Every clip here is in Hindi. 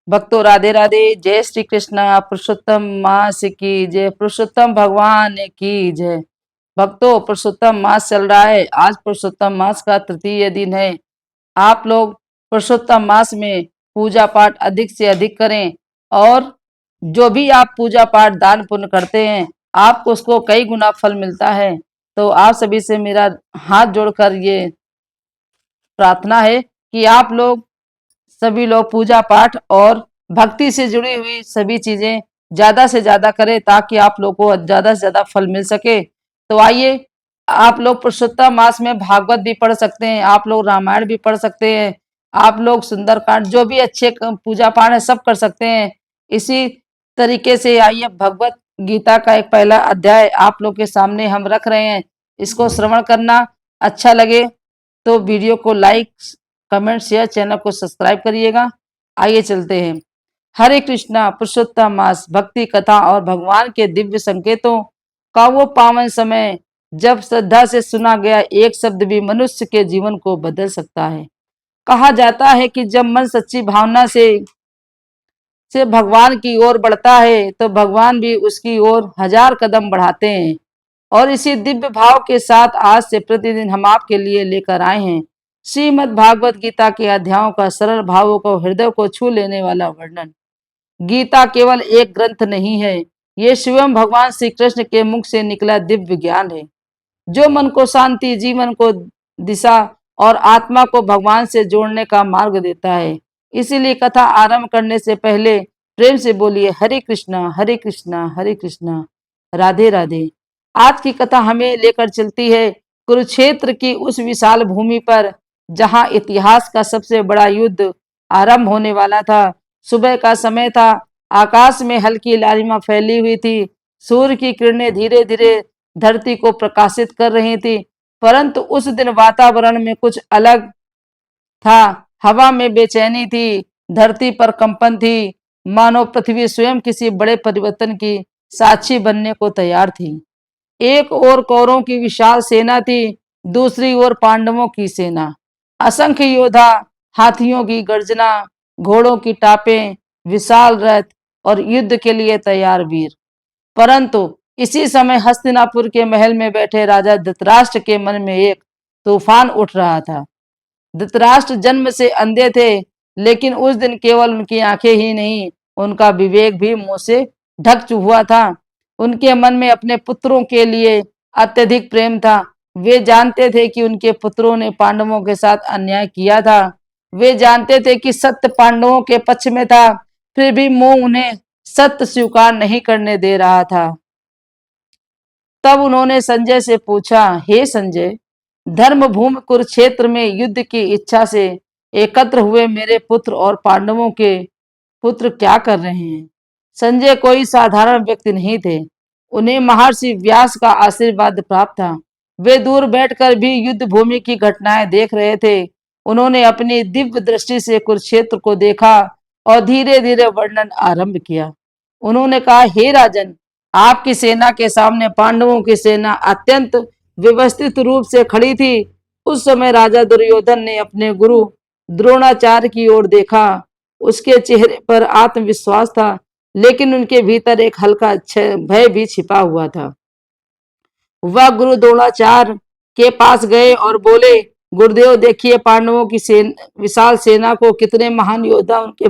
भक्तों राधे राधे। जय श्री कृष्णा। पुरुषोत्तम मास की जय। पुरुषोत्तम भगवान की जय। भक्तों पुरुषोत्तम मास चल रहा है। आज पुरुषोत्तम मास का तृतीय दिन है। आप लोग पुरुषोत्तम मास में पूजा पाठ अधिक से अधिक करें और जो भी आप पूजा पाठ दान पुण्य करते हैं आपको उसको कई गुना फल मिलता है। तो आप सभी से मेरा हाथ जोड़कर ये प्रार्थना है कि आप लोग सभी लोग पूजा पाठ और भक्ति से जुड़ी हुई सभी चीजें ज्यादा से ज्यादा करें ताकि आप लोगों को ज्यादा से ज्यादा फल मिल सके। तो आइए, आप लोग पुरुषोत्तम मास में भागवत भी पढ़ सकते हैं, आप लोग रामायण भी पढ़ सकते हैं, आप लोग सुंदरकांड जो भी अच्छे पूजा पाठ है सब कर सकते हैं। इसी तरीके से आइए, भगवत गीता का एक पहला अध्याय आप लोग के सामने हम रख रहे हैं। इसको श्रवण करना। अच्छा लगे तो वीडियो को लाइक कमेंट शेयर, चैनल को सब्सक्राइब करिएगा। आइए चलते हैं। हरे कृष्णा। पुरुषोत्तम मास भक्ति कथा और भगवान के दिव्य संकेतों का वो पावन समय जब श्रद्धा से सुना गया एक शब्द भी मनुष्य के जीवन को बदल सकता है। कहा जाता है कि जब मन सच्ची भावना से भगवान की ओर बढ़ता है तो भगवान भी उसकी ओर 1000 कदम बढ़ाते हैं। और इसी दिव्य भाव के साथ आज से प्रतिदिन हम आपके लिए लेकर आए हैं श्रीमद् भागवत गीता के अध्यायों का सरल भावों को हृदय को छू लेने वाला वर्णन। गीता केवल एक ग्रंथ नहीं है, ये स्वयं भगवान श्री कृष्ण के मुख से निकला दिव्य ज्ञान है जो मन को शांति, जीवन को दिशा और आत्मा को भगवान से जोड़ने का मार्ग देता है। इसीलिए कथा आरंभ करने से पहले प्रेम से बोलिए हरे कृष्णा हरे कृष्णा हरे कृष्णा, राधे राधे। आज की कथा हमें लेकर चलती है कुरुक्षेत्र की उस विशाल भूमि पर जहां इतिहास का सबसे बड़ा युद्ध आरंभ होने वाला था। सुबह का समय था। आकाश में हल्की लालिमा फैली हुई थी। सूर्य की किरणें धीरे धीरे धरती को प्रकाशित कर रही थी। परंतु उस दिन वातावरण में कुछ अलग था। हवा में बेचैनी थी, धरती पर कंपन थी, मानो पृथ्वी स्वयं किसी बड़े परिवर्तन की साक्षी बनने को तैयार थी। एक ओर कौरवों की विशाल सेना थी, दूसरी ओर पांडवों की सेना। असंख्य योद्धा, हाथियों की गर्जना, घोड़ों की टापें, विशाल रथ और युद्ध के लिए तैयार वीर। परंतु इसी समय हस्तिनापुर के महल में बैठे राजा धृतराष्ट्र के मन में एक तूफान उठ रहा था। धृतराष्ट्र जन्म से अंधे थे, लेकिन उस दिन केवल उनकी आंखें ही नहीं, उनका विवेक भी मुंह से ढक हुआ था। उनके मन में अपने पुत्रों के लिए अत्यधिक प्रेम था। वे जानते थे कि उनके पुत्रों ने पांडवों के साथ अन्याय किया था। वे जानते थे कि सत्य पांडवों के पक्ष में था, फिर भी मोह उन्हें सत्य स्वीकार नहीं करने दे रहा था। तब उन्होंने संजय से पूछा, हे संजय, धर्म भूमि कुरुक्षेत्र में युद्ध की इच्छा से एकत्र हुए मेरे पुत्र और पांडवों के पुत्र क्या कर रहे हैं? संजय कोई साधारण व्यक्ति नहीं थे। उन्हें महर्षि व्यास का आशीर्वाद प्राप्त था। वे दूर बैठकर भी युद्ध भूमि की घटनाएं देख रहे थे। उन्होंने अपनी दिव्य दृष्टि से कुरुक्षेत्र को देखा और धीरे धीरे वर्णन आरंभ किया। उन्होंने कहा, हे राजन, आपकी सेना के सामने पांडवों की सेना अत्यंत व्यवस्थित रूप से खड़ी थी। उस समय राजा दुर्योधन ने अपने गुरु द्रोणाचार्य की ओर देखा। उसके चेहरे पर आत्मविश्वास था, लेकिन उनके भीतर एक हल्का भय भी छिपा हुआ था। वह गुरु द्रोणाचार्य के पास गए और बोले, गुरुदेव देखिए, पांडवों की विशाल सेना को कितने महान योद्धा उनके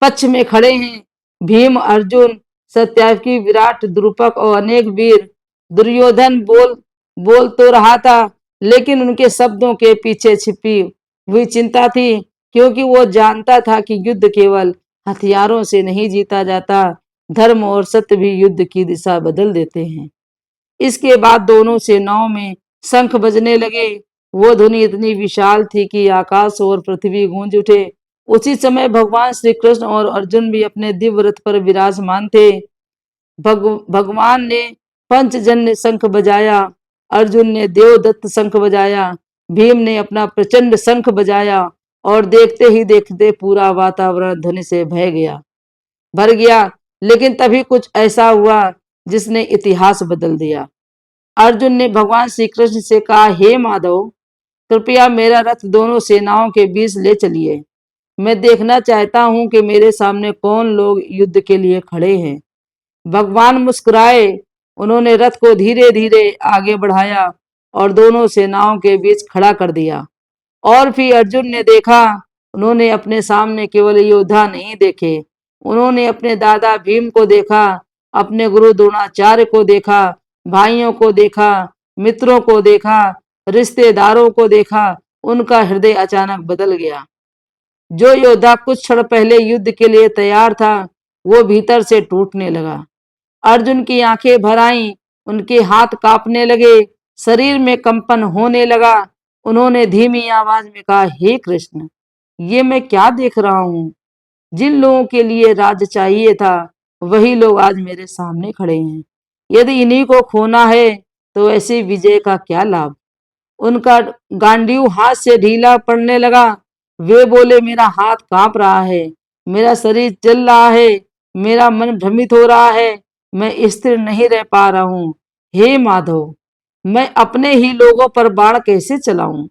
पक्ष में खड़े हैं। भीम, अर्जुन, सत्याकी, विराट, द्रुपद और अनेक वीर। दुर्योधन बोल तो रहा था, लेकिन उनके शब्दों के पीछे छिपी हुई चिंता थी, क्योंकि वो जानता था कि युद्ध केवल हथियारों से नहीं जीता जाता, धर्म और सत्य भी युद्ध की दिशा बदल देते हैं। इसके बाद दोनों सेनाओं में शंख बजने लगे। वो ध्वनि इतनी विशाल थी कि आकाश और पृथ्वी गूंज उठे। उसी समय भगवान श्री कृष्ण और अर्जुन भी अपने दिव्य रथ पर विराजमान थे। भगवान ने पंचजन्य शंख बजाया, अर्जुन ने देवदत्त शंख बजाया, भीम ने अपना प्रचंड शंख बजाया और देखते ही देखते पूरा वातावरण ध्वनि से भर गया। लेकिन तभी कुछ ऐसा हुआ जिसने इतिहास बदल दिया। अर्जुन ने भगवान श्री कृष्ण से कहा, हे माधव, कृपया मेरा रथ दोनों सेनाओं के बीच ले चलिए। मैं देखना चाहता हूं कि मेरे सामने कौन लोग युद्ध के लिए खड़े हैं। भगवान मुस्कुराए। उन्होंने रथ को धीरे धीरे आगे बढ़ाया और दोनों सेनाओं के बीच खड़ा कर दिया। और फिर अर्जुन ने देखा, उन्होंने अपने सामने केवल योद्धा नहीं देखे, उन्होंने अपने दादा भीम को देखा, अपने गुरु द्रोणाचार्य को देखा, भाइयों को देखा, मित्रों को देखा, रिश्तेदारों को देखा। उनका हृदय अचानक बदल गया। जो योद्धा कुछ क्षण पहले युद्ध के लिए तैयार था, वो भीतर से टूटने लगा। अर्जुन की आंखें भर आईं, उनके हाथ कांपने लगे, शरीर में कंपन होने लगा। उन्होंने धीमी आवाज में कहा, हे कृष्ण, ये मैं क्या देख रहा हूँ? जिन लोगों के लिए राज्य चाहिए था, वही लोग आज मेरे सामने खड़े हैं। यदि इन्हीं को खोना है, तो ऐसी विजय का क्या लाभ? उनका गांडीव हाथ से ढीला पड़ने लगा। वे बोले, मेरा हाथ कांप रहा है, मेरा शरीर चल रहा है, मेरा मन भ्रमित हो रहा है, मैं स्थिर नहीं रह पा रहा हूँ। हे माधव, मैं अपने ही लोगों पर बाण कैसे चलाऊं?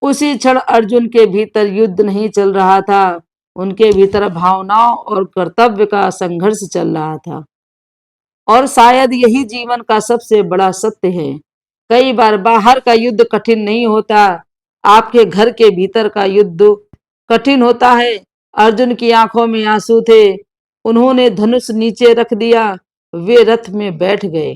उसी क्षण अर्जुन के भीतर युद्ध नहीं चल रहा था, उनके भीतर भावनाओं और कर्तव्य का संघर्ष चल रहा था। और शायद यही जीवन का सबसे बड़ा सत्य है। कई बार बाहर का युद्ध कठिन नहीं होता, आपके घर के भीतर का युद्ध कठिन होता है। अर्जुन की आंखों में आंसू थे। उन्होंने धनुष नीचे रख दिया। वे रथ में बैठ गए।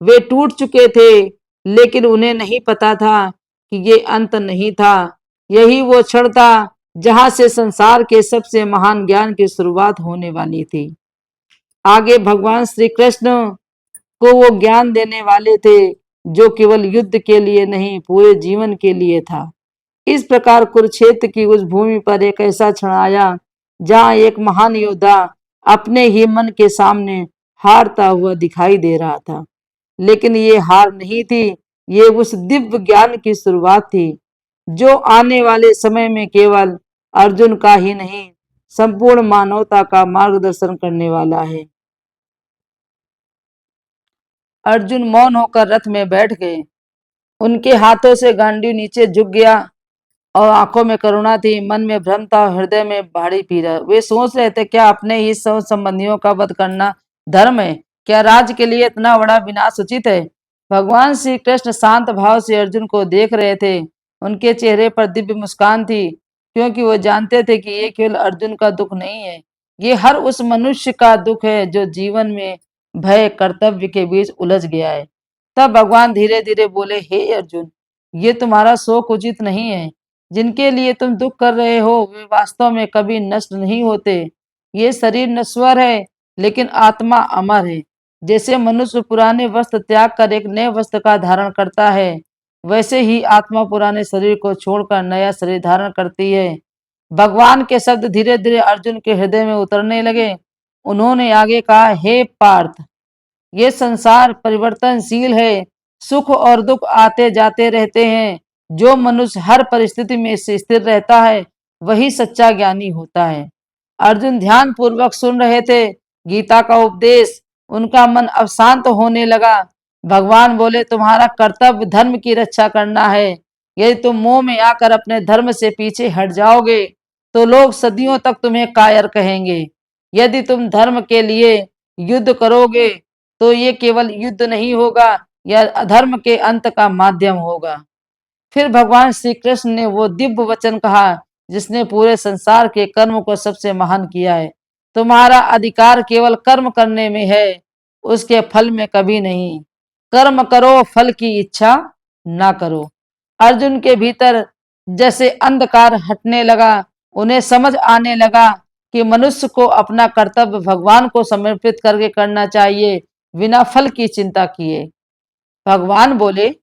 वे टूट चुके थे, लेकिन उन्हें नहीं पता था कि ये अंत नहीं था। यही वो क्षण था जहां से संसार के सबसे महान ज्ञान की शुरुआत होने वाली थी। आगे भगवान श्री कृष्ण को वो ज्ञान देने वाले थे, जो केवल युद्ध के लिए नहीं, पूरे जीवन के लिए था। इस प्रकार कुरुक्षेत्र की उस भूमि पर एक ऐसा क्षण आया, जहां एक महान योद्धा अपने ही मन के सामने हारता हुआ दिखाई दे रहा था। लेकिन ये हार नहीं थी, ये उस दिव्य ज्ञान की शुरुआत थी, जो आने वाले समय में केवल अर्जुन का ही नहीं, संपूर्ण मानवता का मार्गदर्शन करने वाला है। अर्जुन मौन होकर रथ में बैठ गए। उनके हाथों से गांडी नीचे झुक गया और आंखों में करुणा थी, मन में भ्रम था, हृदय में भारी पीड़ा। वे सोच रहे थे, क्या अपने ही सौ संबंधियों का वध करना धर्म है? क्या राज्य के लिए इतना बड़ा विनाश उचित है? भगवान श्री कृष्ण शांत भाव से अर्जुन को देख रहे थे। उनके चेहरे पर दिव्य मुस्कान थी, क्योंकि वो जानते थे कि ये केवल अर्जुन का दुख नहीं है, ये हर उस मनुष्य का दुख है जो जीवन में भय कर्तव्य के बीच उलझ गया है। तब भगवान धीरे धीरे बोले, हे अर्जुन, ये तुम्हारा शोक उचित नहीं है। जिनके लिए तुम दुख कर रहे हो, वे वास्तव में कभी नष्ट नहीं होते। ये शरीर नश्वर है, लेकिन आत्मा अमर है। जैसे मनुष्य पुराने वस्त्र त्याग कर एक नए वस्त्र का धारण करता है, वैसे ही आत्मा पुराने शरीर को छोड़कर नया शरीर धारण करती है। भगवान के शब्द धीरे धीरे अर्जुन के हृदय में उतरने लगे। उन्होंने आगे कहा, हे पार्थ, ये संसार परिवर्तनशील है, सुख और दुख आते जाते रहते हैं। जो मनुष्य हर परिस्थिति में से स्थिर रहता है, वही सच्चा ज्ञानी होता है। अर्जुन ध्यान पूर्वक सुन रहे थे गीता का उपदेश। उनका मन अब शांत होने लगा। भगवान बोले, तुम्हारा कर्तव्य धर्म की रक्षा करना है। यदि तुम मोह में आकर अपने धर्म से पीछे हट जाओगे, तो लोग सदियों तक तुम्हें कायर कहेंगे। यदि तुम धर्म के लिए युद्ध करोगे, तो ये केवल युद्ध नहीं होगा, यह अधर्म के अंत का माध्यम होगा। फिर भगवान श्री कृष्ण ने वो दिव्य वचन कहा, जिसने पूरे संसार के कर्म को सबसे महान किया है। तुम्हारा अधिकार केवल कर्म करने में है, उसके फल में कभी नहीं। कर्म करो, फल की इच्छा ना करो। अर्जुन के भीतर जैसे अंधकार हटने लगा। उन्हें समझ आने लगा कि मनुष्य को अपना कर्तव्य भगवान को समर्पित करके करना चाहिए, बिना फल की चिंता किए। भगवान बोले,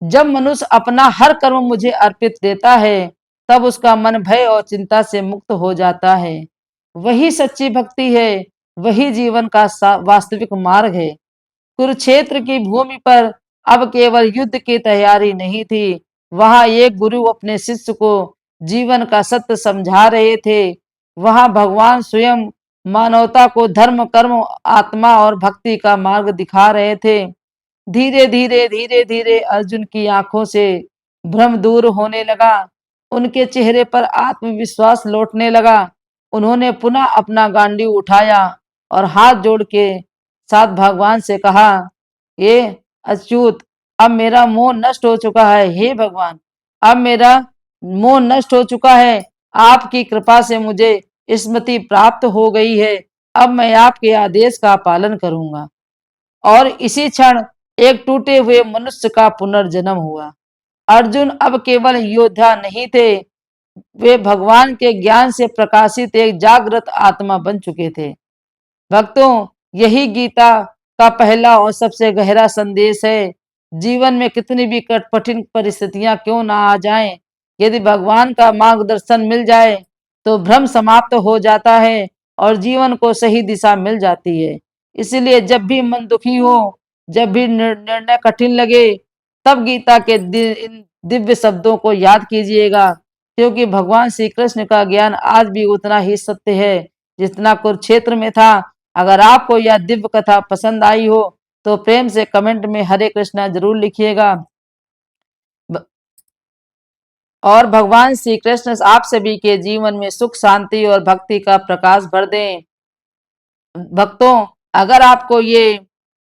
जब मनुष्य अपना हर कर्म मुझे अर्पित देता है, तब उसका मन भय और चिंता से मुक्त हो जाता है। वही सच्ची भक्ति है, वही जीवन का वास्तविक मार्ग है। कुरुक्षेत्र की भूमि पर अब केवल युद्ध की तैयारी नहीं थी, वहां एक गुरु अपने शिष्य को जीवन का सत्य समझा रहे थे। वहां भगवान स्वयं मानवता को धर्म, कर्म, आत्मा और भक्ति का मार्ग दिखा रहे थे। धीरे धीरे अर्जुन की आंखों से भ्रम दूर होने लगा। उनके चेहरे पर आत्मविश्वास लौटने लगा। उन्होंने पुनः अपना गांडीव उठाया और हाथ जोड़ के साथ भगवान से कहा, ये अच्युत, अब मेरा मोह नष्ट हो चुका है। हे भगवान, अब मेरा मोह नष्ट हो चुका है। आपकी कृपा से मुझे स्मृति प्राप्त हो गई है। अब मैं आपके आदेश का पालन करूंगा। और इसी क्षण एक टूटे हुए मनुष्य का पुनर्जन्म हुआ। अर्जुन अब केवल योद्धा नहीं थे, वे भगवान के ज्ञान से प्रकाशित एक जागृत आत्मा बन चुके थे। भक्तों, यही गीता का पहला और सबसे गहरा संदेश है। जीवन में कितनी भी कठिन परिस्थितियां क्यों ना आ जाएं, यदि भगवान का मार्गदर्शन मिल जाए तो भ्रम समाप्त हो जाता है और जीवन को सही दिशा मिल जाती है। इसलिए जब भी मन दुखी हो, जब भी निर्णय कठिन लगे, तब गीता के इन दिव्य शब्दों को याद कीजिएगा, क्योंकि भगवान श्री कृष्ण का ज्ञान आज भी उतना ही सत्य है जितना कुरुक्षेत्र में था। अगर आपको यह दिव्य कथा पसंद आई हो तो प्रेम से कमेंट में हरे कृष्णा जरूर लिखिएगा। और भगवान श्री कृष्ण आप सभी के जीवन में सुख, शांति और भक्ति का प्रकाश भर दें। भक्तों, अगर आपको ये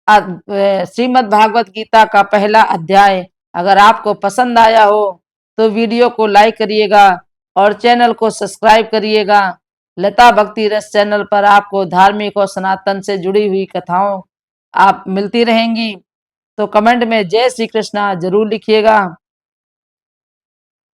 श्रीमद् भागवत गीता का पहला अध्याय अगर आपको पसंद आया हो तो वीडियो को लाइक करिएगा और चैनल को सब्सक्राइब करिएगा। लता भक्ति रस चैनल पर आपको धार्मिक और सनातन से जुड़ी हुई कथाओं आप मिलती रहेंगी। तो कमेंट में जय श्री कृष्णा जरूर लिखिएगा।